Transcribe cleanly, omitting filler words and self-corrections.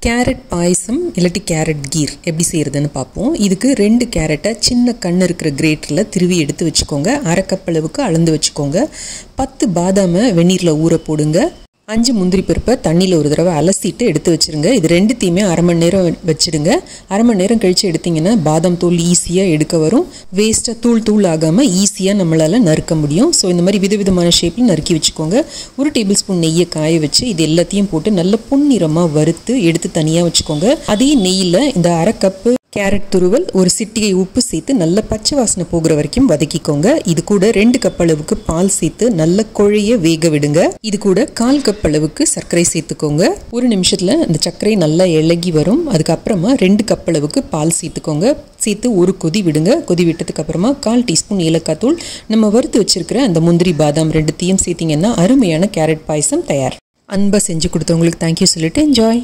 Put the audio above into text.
Carrot பாயசம் இல்லாட்டி carrot கீர் எப்படி செய்கிறதுன்னு பார்ப்போம். இதுக்கு 2 கேரட்டை சின்ன கண் இருக்கிற கிரேட்டரில் திருவி எடுத்து வச்சுக்கோங்க. அரை கப் அளவுக்கு அளந்து வச்சுக்கோங்க. 10 பாதாமை வெந்நீரில் ஊற போடுங்க. 5 முந்திரி பருப்பை தண்ணியில் ஒரு தடவை அலசிட்டு எடுத்து வச்சுருங்க. இது ரெண்டுத்தையுமே அரை மணி நேரம் வச்சுடுங்க. அரை மணி நேரம் கழித்து எடுத்திங்கன்னா பாதாம் தூள் ஈஸியாக எடுக்க வரும். வேஸ்ட்டாக தூள் ஆகாமல் ஈஸியாக நம்மளால் நறுக்க முடியும். ஸோ இந்த மாதிரி விதவிதமான ஷேப்பில் நறுக்கி வச்சுக்கோங்க. 1 டேபிள் ஸ்பூன் நெய்யை காய வச்சு இது எல்லாத்தையும் போட்டு நல்ல பொன்னிறமாக வறுத்து எடுத்து தனியாக வச்சுக்கோங்க. அதே நெய்யில் இந்த அரை கப்பு கேரட் துருவல், ஒரு சிட்டிகை உப்பு சேர்த்து நல்ல பச்சை வாசனை போகிற வரைக்கும் வதக்கிக்கோங்க. இது கூட 2 கப் அளவுக்கு பால் சேர்த்து நல்ல குழைய வேக விடுங்க. இது கூட 1/4 கப் அளவுக்கு சர்க்கரை சேர்த்துக்கோங்க. 1 நிமிஷத்தில் அந்த சர்க்கரை நல்லா இலகி வரும். அதுக்கப்புறமா 2 கப் அளவுக்கு பால் சேர்த்துக்கோங்க. சேர்த்து ஒரு கொதி விடுங்க. கொதி விட்டதுக்கு அப்புறமா 1/4 டீஸ்பூன் ஏலக்காய் தூள், நம்ம வறுத்து வச்சிருக்கிற அந்த முந்திரி பாதாம் ரெண்டுத்தையும் சேர்த்திங்கன்னா அருமையான கேரட் பாயசம் தயார். அன்பா செஞ்சு கொடுத்தவங்களுக்கு தேங்க்யூ சொல்லிட்டு என்ஜாய்.